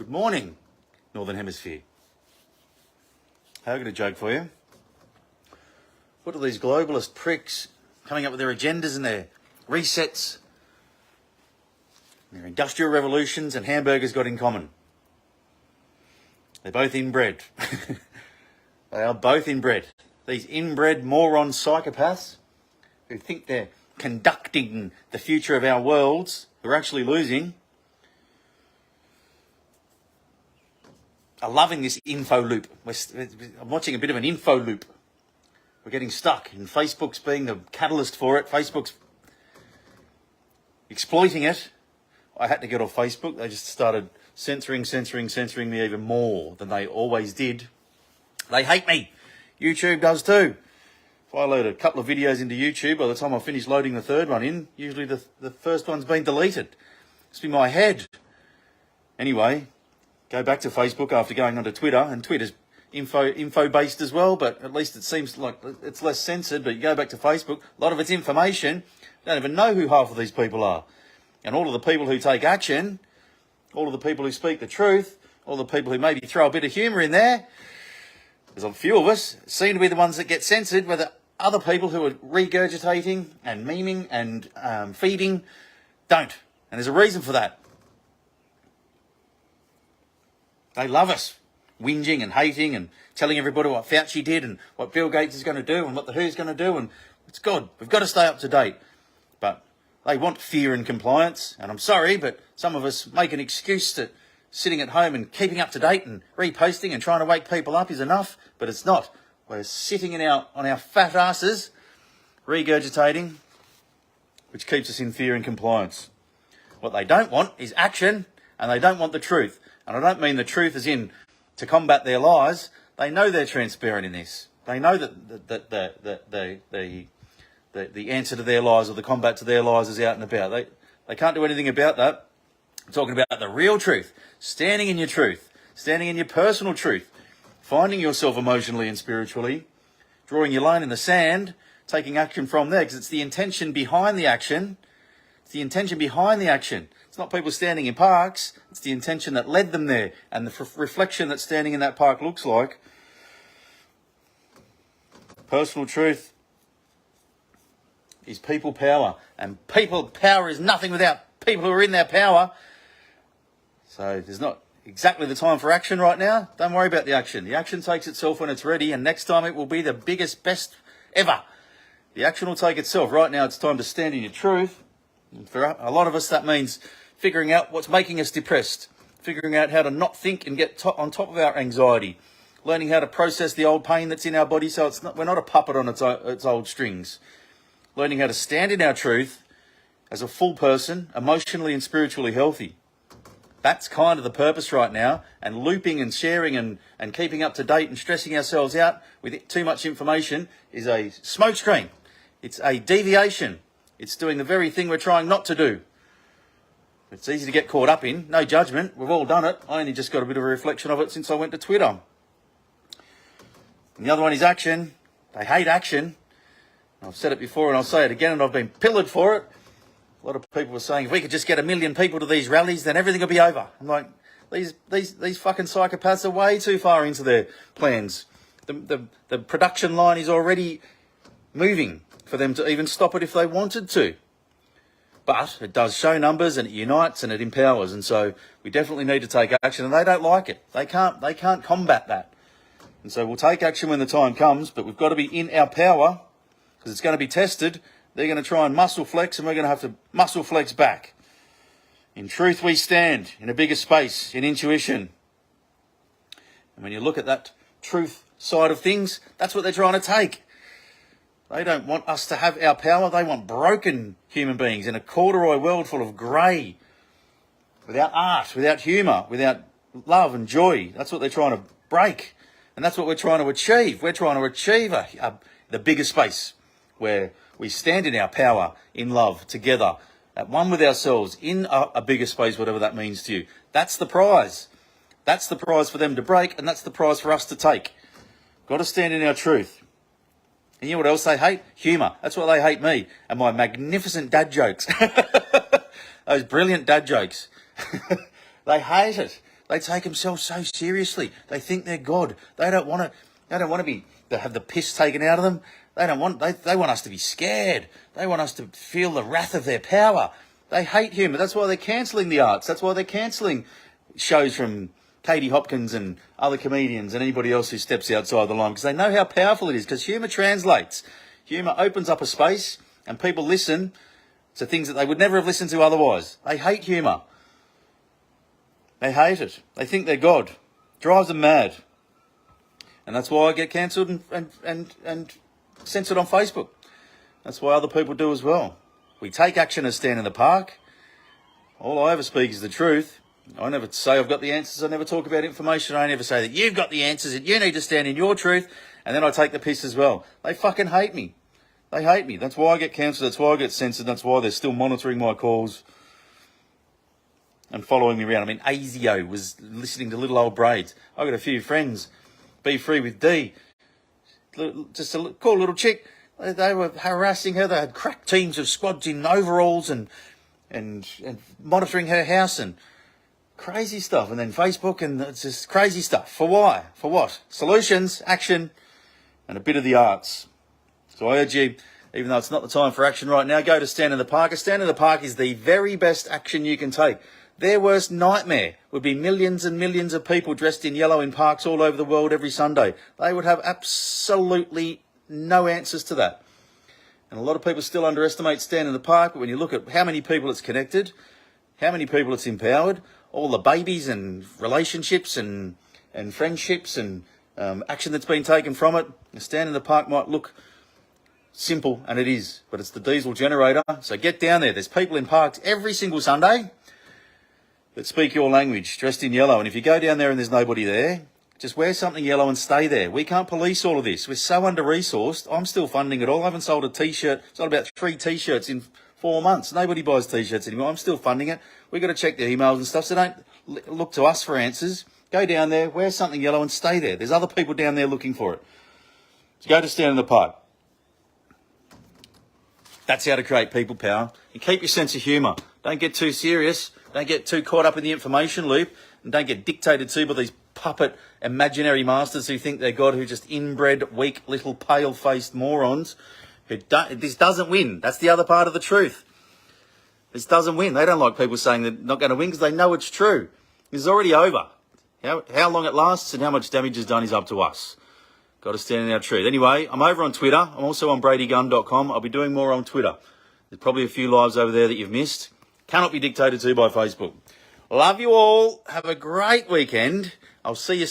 Good morning, Northern Hemisphere. I've got a joke for you. What are these globalist pricks coming up with their agendas and their resets, their industrial revolutions and hamburgers got in common? They're both inbred. They are both inbred. These inbred moron psychopaths who think they're conducting the future of our worlds, who are actually losing, are loving this info loop. I'm watching a bit of an info loop. We're getting stuck, and Facebook's being the catalyst for it. Facebook's exploiting it. I had to get off Facebook. They just started censoring me even more than they always did. They hate me. YouTube does too. If I load a couple of videos into YouTube, by the time I finish loading the third one in, usually the first one's been deleted. It's been my head. Anyway, go back to Facebook after going onto Twitter, and Twitter's info based as well, but at least it seems like it's less censored. But you go back to Facebook, a lot of it's information. Don't even know who half of these people are. And all of the people who take action, all of the people who speak the truth, all the people who maybe throw a bit of humour in there, there's a few of us, seem to be the ones that get censored, where the other people who are regurgitating and memeing and feeding don't. And there's a reason for that. They love us whinging and hating and telling everybody what Fauci did and what Bill Gates is going to do and what the WHO's going to do, and it's good. We've got to stay up to date. But they want fear and compliance, and I'm sorry, but some of us make an excuse that sitting at home and keeping up to date and reposting and trying to wake people up is enough, but it's not. We're sitting on our fat asses, regurgitating, which keeps us in fear and compliance. What they don't want is action, and they don't want the truth. And I don't mean the truth as in to combat their lies. They know they're transparent in this. They know that the answer to their lies or the combat to their lies is out and about. They can't do anything about that. I'm talking about the real truth, standing in your truth, standing in your personal truth, finding yourself emotionally and spiritually, drawing your line in the sand, taking action from there, because it's the intention behind the action. It's the intention behind the action. It's not people standing in parks. It's the intention that led them there and the reflection that standing in that park looks like. Personal truth is people power, and people power is nothing without people who are in their power. So there's not exactly the time for action right now. Don't worry about the action. The action takes itself when it's ready, and next time it will be the biggest, best ever. The action will take itself. Right now it's time to stand in your truth. And for a lot of us, that means figuring out what's making us depressed, figuring out how to not think and get on top of our anxiety, learning how to process the old pain that's in our body so we're not a puppet on its old strings, learning how to stand in our truth as a full person, emotionally and spiritually healthy. That's kind of the purpose right now, and looping and sharing and keeping up to date and stressing ourselves out with too much information is a smokescreen. It's a deviation. It's doing the very thing we're trying not to do. It's easy to get caught up in. No judgment. We've all done it. I only just got a bit of a reflection of it since I went to Twitter. And the other one is action. They hate action. I've said it before and I'll say it again, and I've been pillared for it. A lot of people were saying, if we could just get 1 million people to these rallies, then everything will be over. I'm like, these fucking psychopaths are way too far into their plans. The production line is already moving for them to even stop it if they wanted to. But it does show numbers, and it unites and it empowers. And so we definitely need to take action, and they don't like it. They can't combat that. And so we'll take action when the time comes, but we've got to be in our power, because it's going to be tested. They're going to try and muscle flex, and we're going to have to muscle flex back. In truth, we stand in a bigger space, in intuition. And when you look at that truth side of things, that's what they're trying to take. They don't want us to have our power. They want broken human beings in a corduroy world full of grey, without art, without humour, without love and joy. That's what they're trying to break. And that's what we're trying to achieve. We're trying to achieve the bigger space where we stand in our power, in love, together, at one with ourselves, in a bigger space, whatever that means to you. That's the prize. That's the prize for them to break, and that's the prize for us to take. Got to stand in our truth. And you know what else they hate? Humour. That's why they hate me and my magnificent dad jokes. Those brilliant dad jokes. They hate it. They take themselves so seriously. They think they're God. They don't want to have the piss taken out of them. They want us to be scared. They want us to feel the wrath of their power. They hate humour. That's why they're cancelling the arts. That's why they're cancelling shows from Katie Hopkins and other comedians and anybody else who steps outside the line, because they know how powerful it is, because humour translates. Humour opens up a space and people listen to things that they would never have listened to otherwise. They hate humour. They hate it. They think they're God. Drives them mad. And that's why I get cancelled and censored on Facebook. That's why other people do as well. We take action as Stand in the Park. All I ever speak is the truth. I never say I've got the answers. I never talk about information. I never say that you've got the answers and you need to stand in your truth. And then I take the piss as well. They fucking hate me. They hate me. That's why I get cancelled. That's why I get censored. That's why they're still monitoring my calls and following me around. I mean, ASIO was listening to Little Old Braids. I got a few friends. Be Free with D. Just a cool little chick. They were harassing her. They had crack teams of squads in overalls and monitoring her house and crazy stuff. And then Facebook, and it's just crazy stuff. For why? For what? Solutions, action, and a bit of the arts. So I urge you, even though it's not the time for action right now, go to Stand in the Park. A Stand in the Park is the very best action you can take. Their worst nightmare would be millions and millions of people dressed in yellow in parks all over the world every Sunday. They would have absolutely no answers to that. And a lot of people still underestimate Stand in the Park, but when you look at how many people it's connected, how many people it's empowered, all the babies and relationships and friendships and action that's been taken from it, Stand in the Park might look simple, and it is, but it's the diesel generator. So get down there. There's people in parks every single Sunday that speak your language, dressed in yellow. And if you go down there and there's nobody there, just wear something yellow and stay there. We can't police all of this. We're so under-resourced. I'm still funding it all. I haven't sold a T-shirt. Sold about 3 T-shirts in 4 months. Nobody buys T-shirts anymore. I'm still funding it. We've got to check the emails and stuff, so don't look to us for answers. Go down there, wear something yellow and stay there. There's other people down there looking for it. So go to Stand in the Park. That's how to create people power. And keep your sense of humour. Don't get too serious. Don't get too caught up in the information loop. And don't get dictated to by these puppet imaginary masters who think they're God, who are just inbred, weak, little pale-faced morons. This doesn't win. That's the other part of the truth. This doesn't win. They don't like people saying they're not going to win because they know it's true. It's already over. How long it lasts and how much damage is done is up to us. Got to stand in our truth. Anyway, I'm over on Twitter. I'm also on bradygunn.com. I'll be doing more on Twitter. There's probably a few lives over there that you've missed. Cannot be dictated to by Facebook. Love you all. Have a great weekend. I'll see you